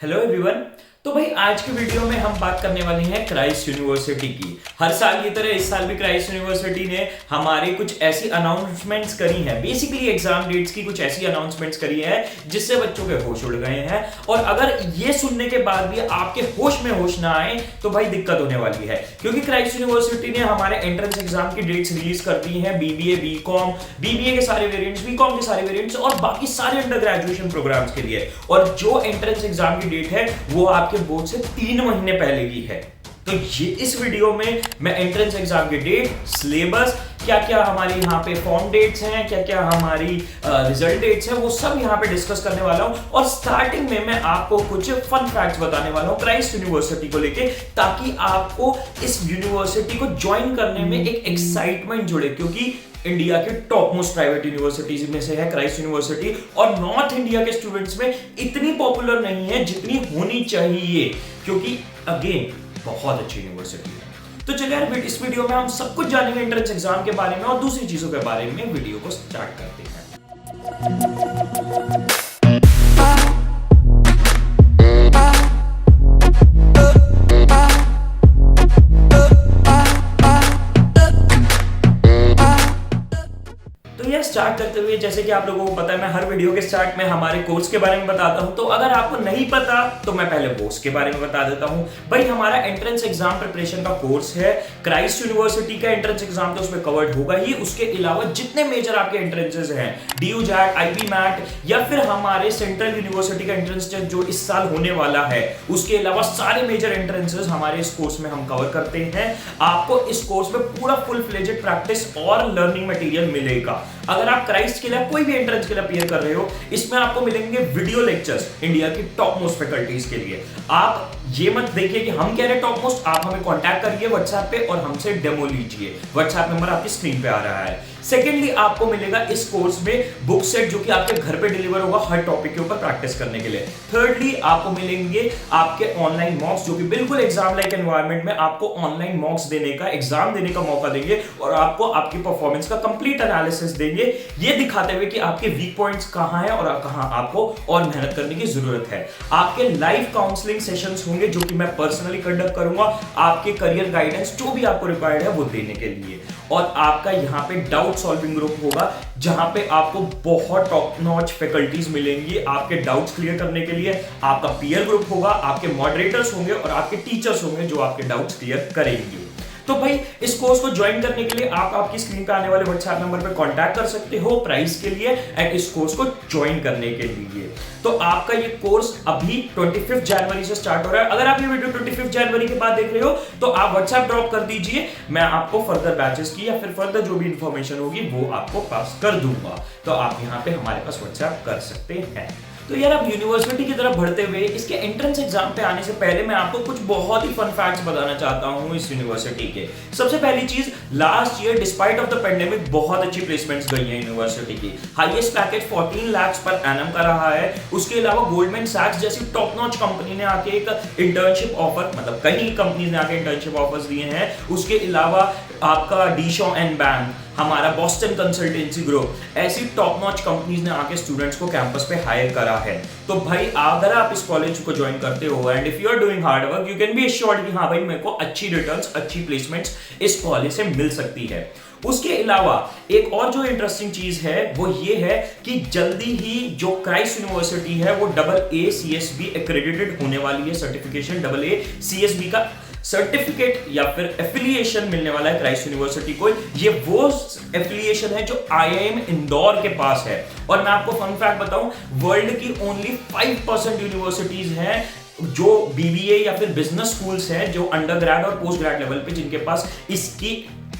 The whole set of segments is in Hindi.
Hello everyone. तो भाई आज की वीडियो में हम बात करने वाले हैं क्राइस्ट यूनिवर्सिटी की। हर साल की तरह इस साल भी क्राइस्ट यूनिवर्सिटी ने हमारी कुछ ऐसी अनाउंसमेंट्स करी हैं, बेसिकली एग्जाम डेट्स की कुछ ऐसी अनाउंसमेंट्स करी है जिससे बच्चों के होश उड़ गए हैं। और अगर ये सुनने के बाद भी आपके होश में होश ना आए तो भाई दिक्कत होने वाली है, क्योंकि क्राइस्ट यूनिवर्सिटी ने हमारे एंट्रेंस एग्जाम की डेट्स रिलीज कर दी हैं। बीबीए, बीकॉम, बीबीए के सारे वेरिएंट्स, बीकॉम के सारे वेरिएंट्स और बाकी सारे अंडर ग्रेजुएशन प्रोग्राम्स के लिए। और जो एंट्रेंस एग्जाम की डेट है वो आपके बोर्ड से 3 महीने पहले की है। तो ये इस वीडियो में मैं एंट्रेंस एग्जाम की डेट, सिलेबस, क्या क्या हमारी यहाँ पे फॉर्म डेट्स हैं, क्या क्या हमारी रिजल्ट डेट्स हैं, वो सब यहाँ पे डिस्कस करने वाला हूँ। और स्टार्टिंग में मैं आपको कुछ फन फैक्ट्स बताने वाला हूँ क्राइस्ट यूनिवर्सिटी को लेके, ताकि आपको इस यूनिवर्सिटी को ज्वाइन करने में एक एक्साइटमेंट जुड़े, क्योंकि इंडिया के टॉप मोस्ट प्राइवेट यूनिवर्सिटीज में से है क्राइस्ट यूनिवर्सिटी। और नॉर्थ इंडिया के स्टूडेंट्स में इतनी पॉपुलर नहीं है जितनी होनी चाहिए, क्योंकि अगेन बहुत अच्छी यूनिवर्सिटी है। तो चलिए यार, इस वीडियो में हम सब कुछ जानेंगे एंट्रेंस एग्जाम के बारे में और दूसरी चीजों के बारे में। वीडियो को स्टार्ट करते हैं। स्टार्ट करते हुए, जैसे कि आप लोगों को पता है, मैं हर वीडियो के स्टार्ट में हमारे कोर्स के बारे में बताता हूं। तो अगर आपको नहीं पता तो मैं पहले कोर्स के बारे में बता देता हूं। भाई हमारा एंट्रेंस एग्जाम प्रिपरेशन का कोर्स है। क्राइस्ट यूनिवर्सिटी का एंट्रेंस एग्जाम तो उसमें कवर्ड होगा ही, उसके अलावा जितने मेजर आपके एंट्रेंसेस हैं, डीयू जैट, आईबी मैट या फिर हमारे सेंट्रल यूनिवर्सिटी का एंट्रेंस टेस्ट जो इस साल होने वाला है, उसके अलावा सारे मेजर एंट्रेंसेस हमारे इस कोर्स में हम कवर करते हैं। आपको इस कोर्स में पूरा फुल फ्लेजेड प्रैक्टिस और लर्निंग मटेरियल मिलेगा। अगर आप क्राइस्ट के लिए कोई भी एंट्रेंस के लिए अपीयर कर रहे हो, इसमें आपको मिलेंगे वीडियो लेक्चर्स इंडिया की टॉप मोस्ट फैकल्टीज के लिए। आप ये मत देखिए कि हम कह रहे हैं टॉप मोस्ट, आप हमें कांटेक्ट करिए व्हाट्सएप पे और हमसे डेमो लीजिए। व्हाट्सएप नंबर आपकी स्क्रीन पे आ रहा है। सेकेंडली, आपको मिलेगा इस कोर्स में बुक सेट जो कि आपके घर पे डिलीवर होगा हर टॉपिक के ऊपर प्रैक्टिस करने के लिए। थर्डली, आपको मिलेंगे आपके ऑनलाइन मॉक्स जो कि बिल्कुल एग्जाम लाइक एनवायरनमेंट में आपको ऑनलाइन मॉक्स देने का, एग्जाम देने का मौका देंगे और आपको आपकी परफॉर्मेंस का कंप्लीट एनालिसिस देंगे, ये दिखाते हुए कि आपके वीक पॉइंट्स कहां हैं और कहां आपको और मेहनत करने की जरूरत है। आपके लाइव काउंसलिंग सेशंस होंगे जो कि मैं पर्सनली कंडक्ट करूंगा, आपके करियर गाइडेंस जो भी आपको रिक्वायर्ड है वो देने के लिए। और आपका यहाँ पे डाउट सॉल्विंग ग्रुप होगा जहां पे आपको बहुत टॉप नॉच फैकल्टीज मिलेंगी आपके डाउट्स क्लियर करने के लिए। आपका पीयर ग्रुप होगा, आपके मॉडरेटर्स होंगे और आपके टीचर्स होंगे जो आपके डाउट्स क्लियर करेंगे। तो भाई इस कोर्स को ज्वाइन करने के लिए आप आपकी स्क्रीन पे आने वाले व्हाट्सएप नंबर पे कांटेक्ट कर सकते हो प्राइस के लिए एंड इस कोर्स को ज्वाइन करने के लिए। तो आपका ये कोर्स अभी 25 जनवरी से स्टार्ट हो रहा है। अगर आप ये वीडियो 25 जनवरी के बाद देख रहे हो तो आप व्हाट्सएप ड्रॉप कर दीजिए, मैं आपको फर्दर बैचेस की या फिर फर्दर जो भी इंफॉर्मेशन होगी वो आपको पास कर दूंगा। तो आप यहाँ पे हमारे पास व्हाट्सएप कर सकते हैं। तो यार अब यूनिवर्सिटी की तरफ बढ़ते हुए इसके एंट्रेंस एग्जाम पे आने से पहले मैं आपको कुछ बहुत ही फन फैक्ट्स बताना चाहता हूं इस यूनिवर्सिटी के। सबसे पहली चीज, last year despite of the pandemic बहुत अच्छी प्लेसमेंट्स गई हैं यूनिवर्सिटी की। Highest package 14 lakh per annum का रहा है। उसके अलावा गोल्डमैन सैक्स जैसी टॉप नॉच कंपनी ने आके एक इंटर्नशिप ऑफर, मतलब कई कंपनीज ने आके इंटर्नशिप ऑफर्स दिए हैं। उसके अलावा आपका डीशॉ एंड बैंक, हमारा बॉस्टन कंसल्टेंसी ग्रुप, ऐसी टॉप नॉच कंपनीज ने आके स्टूडेंट्स को कैंपस पे हायर करा है। तो भाई अगर आप इस कॉलेज को ज्वाइन करते हो and if you are doing hard work, you can be assured कि हाँ भाई मेरे को अच्छी रिटर्न्स, अच्छी प्लेसमेंट्स इस कॉलेज से मिल सकती है। उसके अलावा एक और जो इंटरेस्टिंग चीज है वो ये है कि जल्दी ही जो क्राइस्ट यूनिवर्सिटी है वो AA CSB एक्रेडिटेड होने वाली है। सर्टिफिकेशन AA CSB का सर्टिफिकेट या फिर एफिलिएशन मिलने वाला है क्राइस्ट यूनिवर्सिटी को। ये वो एफिलिएशन है जो IIM इंदौर के पास है। और मैं आपको फन फैक्ट बताऊं, वर्ल्ड की ओनली 5% यूनिवर्सिटीज हैं जो BBA या फिर बिजनेस स्कूल्स हैं जो अंडर ग्रेड और पोस्ट ग्रेड लेवल पे जिनके पास इसकी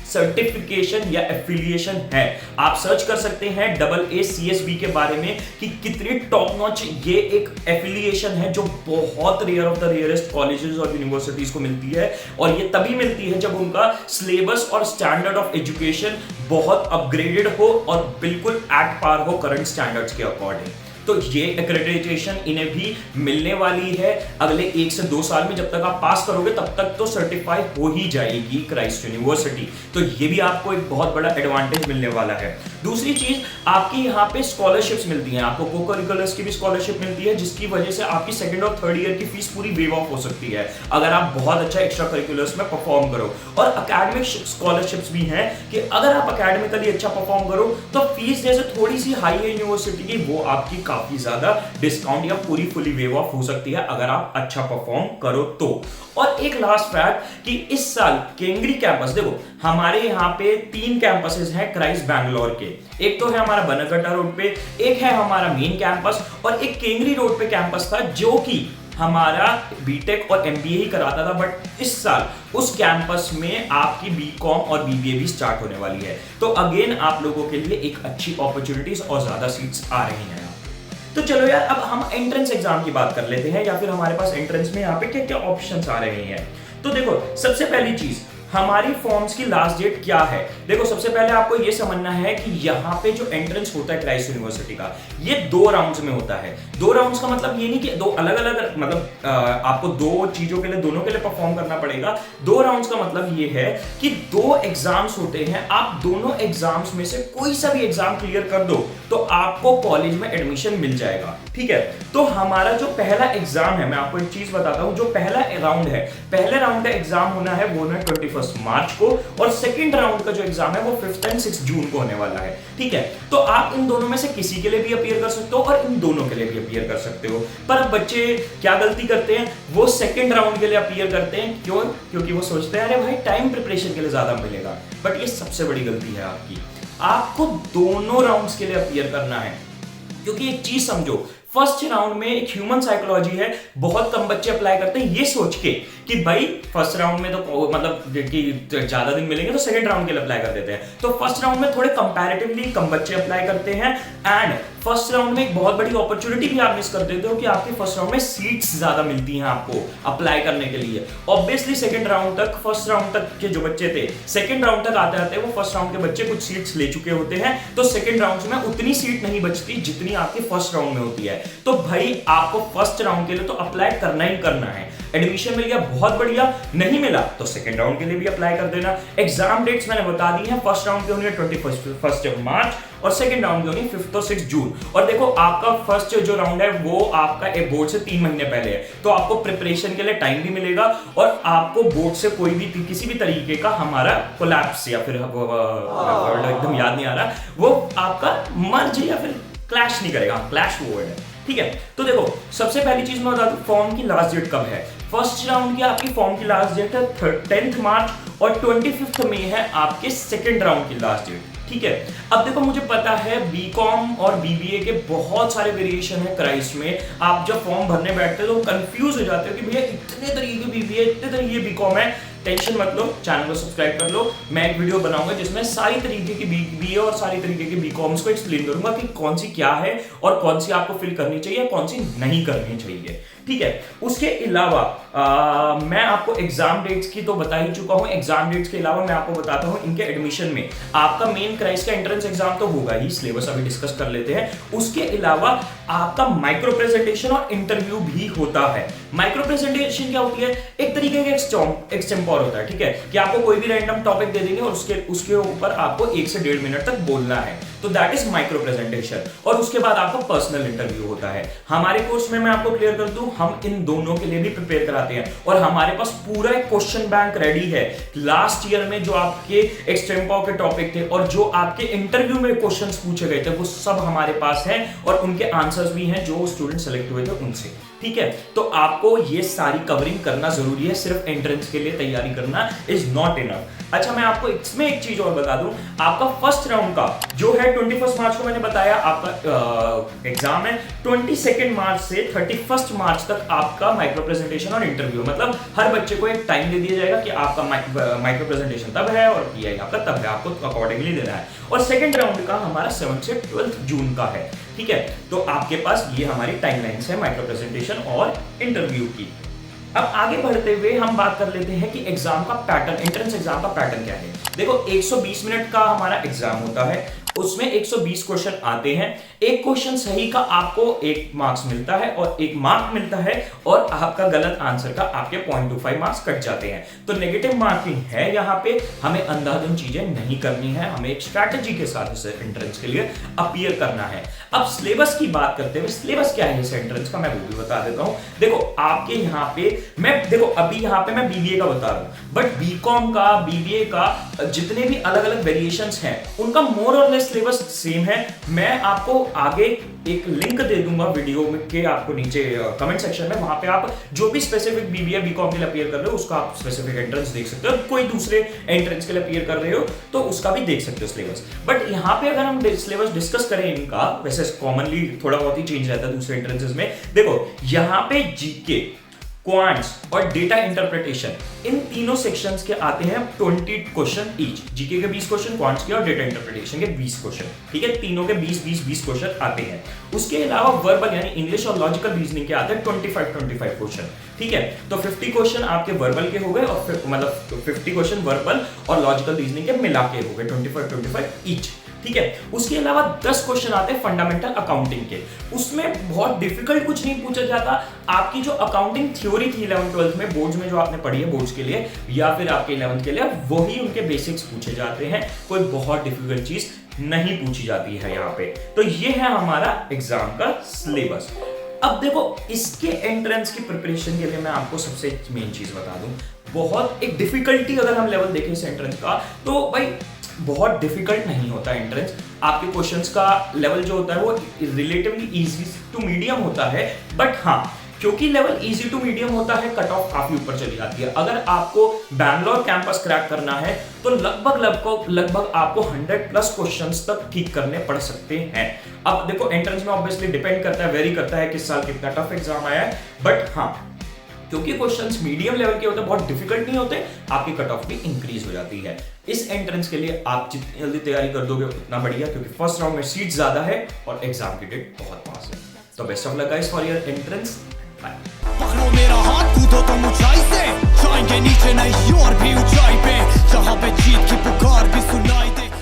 सर्टिफिकेशन या एफिलिएशन है। आप सर्च कर सकते हैं AA CSB के बारे में कि कितनी टॉप नॉच ये एक एफिलिएशन है जो बहुत rare of the rarest colleges और यूनिवर्सिटीज को मिलती है। और ये तभी मिलती है जब उनका सिलेबस और स्टैंडर्ड ऑफ एजुकेशन बहुत अपग्रेडेड हो और बिल्कुल एट पार हो करंट स्टैंडर्ड्स के अकॉर्डिंग। तो ये एक्रेडिटेशन इन्हें भी मिलने वाली है अगले 1 से 2 साल में। जब तक आप पास करोगे तब तक तो सर्टिफाई हो ही जाएगी क्राइस्ट यूनिवर्सिटी। तो ये भी आपको एक बहुत बड़ा एडवांटेज मिलने वाला है। दूसरी चीज, आपकी यहाँ पे स्कॉलरशिप्स मिलती हैं, आपको को करिकुलर्स की भी स्कॉलरशिप मिलती है, जिसकी वजह से आपकी सेकंड और थर्ड ईयर की फीस पूरी वेव ऑफ हो सकती है अगर आप बहुत अच्छा एक्स्ट्रा करिकुलर्स में परफॉर्म करो। और एकेडमिक स्कॉलरशिप्स भी हैं कि अगर आप एकेडमिकली अच्छा परफॉर्म करो तो फीस जैसे थोड़ी सी हाई है यूनिवर्सिटी की, वो आपकी काफी ज्यादा डिस्काउंट या पूरी फुली वेव ऑफ हो सकती है अगर आप अच्छा परफॉर्म करो तो। और एक लास्ट फैक्ट कि इस साल केंगरी कैंपस, देखो हमारे यहाँ पे 3 कैंपसेस हैं क्राइस्ट बैंगलोर के, एक तो है हमारा बनकट्टा रोड पे, एक है हमारा मेन कैंपस और एक केंगरी रोड पे कैंपस था जो कि हमारा बीटेक और एमबीए ही कराता था। बट इस साल उस कैंपस में आपकी बीकॉम और बीबीए भी स्टार्ट होने वाली है, तो अगेन आप लोगों के लिए एक अच्छी अपॉर्चुनिटीज और ज्यादा सीट्स आ रही हैं। तो चलो यार, अब हम एंट्रेंस एग्जाम की बात कर लेते हैं, या फिर हमारे पास एंट्रेंस में यहाँ पे क्या क्या ऑप्शंस आ रहे हैं। तो देखो, सबसे पहली चीज, हमारी फॉर्म्स की लास्ट डेट क्या है। देखो, सबसे पहले आपको यह समझना है कि यहाँ पे जो एंट्रेंस होता है क्राइस्ट यूनिवर्सिटी का, ये 2 राउंड्स में होता है। 2 राउंड्स का मतलब ये नहीं कि 2 अलग अलग, मतलब आपको 2 चीजों के लिए, दोनों के लिए परफॉर्म करना पड़ेगा। 2 राउंड्स का मतलब ये है कि 2 एग्जाम्स होते हैं, आप दोनों एग्जाम्स में से कोई सा भी एग्जाम क्लियर कर दो तो आपको कॉलेज में एडमिशन मिल जाएगा। ठीक है, तो हमारा जो पहला एग्जाम है, मैं आपको एक चीज बताता हूं, जो पहला राउंड है, पहले राउंड का एग्जाम होना है वो है 21 मार्च को, और सेकंड राउंड का जो एग्जाम है वो 5 और 6 जून को होने वाला है। ठीक है, तो आप इन दोनों में से किसी के लिए भी अपीयर कर सकते हो और इन दोनों के लिए भी अपीयर कर सकते हो। पर अब बच्चे क्या गलती करते हैं, वो सेकंड राउंड के लिए अपीयर करते हैं। क्यों? क्योंकि वो सोचते हैं अरे भाई टाइम प्रिपरेशन के लिए ज्यादा मिलेगा। बट ये सबसे बड़ी गलती है आपकी, आपको दोनों राउंड्स के लिए अपीयर करना है। क्योंकि एक चीज समझो, फर्स्ट राउंड में एक ह्यूमन साइकोलॉजी है, बहुत कम बच्चे अप्लाई करते हैं ये सोच के कि भाई फर्स्ट राउंड में तो मतलब कि ज्यादा दिन मिलेंगे तो सेकंड राउंड के लिए अप्लाई कर देते हैं। तो फर्स्ट राउंड में थोड़े कंपैरेटिवली कम बच्चे अप्लाई करते हैं, एंड फर्स्ट राउंड में एक बहुत बड़ी अपॉर्चुनिटी भी आप मिस कर देते हो कि आपके फर्स्ट राउंड में सीट्स ज्यादा मिलती हैं आपको अप्लाई करने के लिए। ऑब्वियसली सेकंड राउंड तक, फर्स्ट राउंड तक के जो बच्चे थे, सेकंड राउंड तक आते आते वो फर्स्ट राउंड के बच्चे कुछ सीट्स ले चुके होते हैं, तो सेकंड राउंड में उतनी सीट नहीं बचती जितनी आपकी फर्स्ट राउंड में होती है। तो भाई आपको फर्स्ट राउंड के लिए तो अप्लाई करना ही करना है। एडमिशन मिल गया, बहुत बढ़िया, नहीं मिला तो सेकंड राउंड के लिए भी अप्लाई कर देना। एग्जाम डेट्स मैंने बता दी हैं, फर्स्ट राउंड की होनी है 21 मार्च और सेकंड राउंड की होनी 5 और 6 जून। और देखो, आपका फर्स्ट जो राउंड है वो आपका एक बोर्ड से 3 महीने पहले है, तो आपको प्रिपरेशन के लिए टाइम भी मिलेगा और आपको बोर्ड से कोई भी किसी भी तरीके का हमारा कोलैप्स या फिर वर्ड एकदम याद नहीं आ रहा, वो आपका मर्ज या फिर क्लैश नहीं करेगा। क्लैश वो वर्ड है। ठीक है, तो देखो, सबसे पहली चीज मैं बता दूं, फॉर्म की लास्ट डेट कब है। फर्स्ट राउंड की आपकी फॉर्म की लास्ट डेट है 10 मार्च और 25 मई है आपके सेकंड राउंड की लास्ट डेट। ठीक है, अब देखो, मुझे पता है बीकॉम और बीबीए के बहुत सारे वेरिएशन है क्राइस्ट में। आप जब फॉर्म भरने बैठते हो तो कंफ्यूज हो जाते हो कि भैया इतने तरीके बीबीए, इतने तरीके बीकॉम है। टेंशन मत लो, चैनल को सब्सक्राइब कर लो, मैं एक वीडियो बनाऊंगा जिसमें सारी तरीके की बीबीए और सारी तरीके की बीकॉम्स को एक्सप्लेन करूंगा कि कौन सी क्या है और कौन सी आपको फिल करनी चाहिए, कौन सी नहीं करनी चाहिए। ठीक है, उसके अलावा मैं आपको एग्जाम डेट्स की तो बता ही चुका हूं। एग्जाम डेट्स के अलावा मैं आपको बताता हूं इनके एडमिशन में आपका मेन क्राइस्ट का एंट्रेंस एग्जाम तो होगा ही, सिलेबस अभी डिस्कस कर लेते हैं। उसके अलावा आपका माइक्रो प्रेजेंटेशन और इंटरव्यू भी होता है। माइक्रो प्रेजेंटेशन क्या होती है, एक तरीके का एक्सटेम्पोर होता है। ठीक है, कि आपको कोई भी रैंडम टॉपिक दे देंगे और उसके ऊपर आपको 1 से 1.5 मिनट तक बोलना है, तो दैट इज माइक्रो प्रेजेंटेशन। और उसके बाद आपको पर्सनल इंटरव्यू होता है। हमारे कोर्स में मैं आपको क्लियर कर दूं, हम इन दोनों के लिए भी प्रिपेयर कराते हैं और हमारे पास पूरा एक क्वेश्चन बैंक रेडी है। लास्ट ईयर में जो आपके एक्सटेम्पोर के टॉपिक थे और जो आपके इंटरव्यू में क्वेश्चंस पूछे गए थे वो सब हमारे पास हैं और उनके आंसर्स भी हैं जो स्टूडेंट सेलेक्ट हुए थे उनसे। ठीक है, तो आपको ये सारी कवरिंग करना जरूरी है, सिर्फ एंट्रेंस के लिए तैयारी करना इज नॉट इनफ। अच्छा, मैं आपको इसमें एक चीज और बता दूं, आपका फर्स्ट राउंड का जो है 21 मार्च को मैंने बताया आपका एग्जाम है, 22 मार्च से 31 मार्च तक आपका माइक्रो प्रेजेंटेशन और इंटरव्यू, मतलब हर बच्चे को एक टाइम दे दिया जाएगा कि आपका माइक्रो प्रेजेंटेशन तब है और पीआई आपका तब है, आपको अकॉर्डिंगली देना है। और सेकंड राउंड का हमारा 7 से 12 जून का है। ठीक है, तो आपके पास ये हमारी टाइमलाइंस है माइक्रो प्रेजेंटेशन और इंटरव्यू की। अब आगे बढ़ते हुए हम बात कर लेते हैं कि एग्जाम का पैटर्न, एंट्रेंस एग्जाम का पैटर्न क्या है। देखो, 120 मिनट का हमारा एग्जाम होता है उसमें 120 क्वेश्चन आते हैं। एक क्वेश्चन सही का आपको 1 मार्क्स मिलता है और 1 मार्क मिलता है, और आपका गलत आंसर का आपके 0.25 मार्क्स कट जाते हैं। तो नेगेटिव मार्किंग है यहाँ पे। हमें अंधाधुंध चीजें नहीं करनी है, हमें एक स्ट्रैटेजी के साथ इस एंट्रेंस के लिए अपीयर करना है। अब सिलेबस की बात करते हुए, सिलेबस क्या है इस एंट्रेंस का, मैं वो भी बता देता हूं। देखो आपके यहाँ पे अभी यहाँ पे मैं बीबीए का बता रहा हूं, बट बीकॉम का, बीबीए का जितने भी अलग अलग वेरिएशंस हैं उनका मोर और लेस सिलेबस सेम है। मैं आपको आगे एक लिंक दे दूंगा वीडियो में के आपको नीचे कमेंट सेक्शन में, वहां पे आप जो भी स्पेसिफिक बीबीए बीकॉम के लिए अपीयर कर रहे हो उसका आप स्पेसिफिक एंट्रेंस देख सकते हो। कोई दूसरे एंट्रेंस के लिए अपीयर कर रहे हो तो उसका भी देख सकते हो सिलेबस। बट यहाँ पे अगर हम सिलेबस डिस्कस करें इनका, वैसे कॉमनली थोड़ा बहुत ही चेंज रहता है दूसरे एंट्रेंसेस में। देखो यहाँ पे जीके, क्वांट्स और डेटा इंटरप्रिटेशन, इन तीनों सेक्शंस के आते हैं 20 क्वेश्चन ईच। जीके के 20 क्वेश्चन, क्वांट्स के और डेटा इंटरप्रिटेशन के 20 क्वेश्चन, ठीक है, तीनों के 20 क्वेश्चन आते हैं। उसके अलावा वर्बल यानी इंग्लिश और लॉजिकल रीजनिंग के आते हैं 25 क्वेश्चन, ठीक है। तो 50 क्वेश्चन आपके वर्बल के हो गए, और मतलब 50 क्वेश्चन वर्बल और लॉजिकल रीजनिंग के मिला के हो गए 25 ईच, ठीक है। उसके अलावा 10 क्वेश्चन आते हैं फंडामेंटल अकाउंटिंग के। उसमें बहुत डिफिकल्ट कुछ नहीं पूछा जाता। आपकी जो अकाउंटिंग थ्योरी थी 11th 12th में बोर्ड्स में जो आपने पढ़ी है बोर्ड्स के लिए या फिर आपके 11th के लिए, वही उनके बेसिक्स पूछे जाते हैं। कोई बहुत डिफिकल्ट चीज नहीं पूछी जाती है यहाँ पे। तो ये है हमारा एग्जाम का सिलेबस। अब देखो इसके एंट्रेंस की प्रिपरेशन के लिए मैं आपको सबसे मेन चीज बता दूं, बहुत एक डिफिकल्टी अगर हम लेवल देखें इस एंट्रेंस का, तो भाई बहुत डिफिकल्ट नहीं होता एंट्रेंस। आपके क्वेश्चंस का लेवल जो होता है वो रिलेटिवली इजी टू मीडियम होता है, बट हाँ क्योंकि लेवल इजी टू मीडियम होता है कट ऑफ काफी ऊपर चली जाती है। अगर आपको बैंगलोर कैंपस क्रैक करना है तो लगभग आपको 100+ क्वेश्चंस तक ठीक करने पड़ सकते हैं। अब देखो एंट्रेंस में ऑब्वियसली डिपेंड करता है, वेरी करता है किस साल कितना टफ एग्जाम आया है, बट हाँ क्योंकि क्वेश्चंस मीडियम लेवल के होते हैं, बहुत डिफिकल्ट नहीं होते, आपकी कट ऑफ भी इंक्रीज हो जाती है। इस एंट्रेंस के लिए आप जितनी जल्दी तैयारी कर दोगे उतना बढ़िया, क्योंकि फर्स्ट राउंड में सीट ज्यादा है और एग्जाम की डेट बहुत पास है। तो best of luck guys for your entrance. Bye. पकड़ो मेरा हाथ, कूदो तुम ऊंचाई से, जाएंगे नीचे नहीं और भी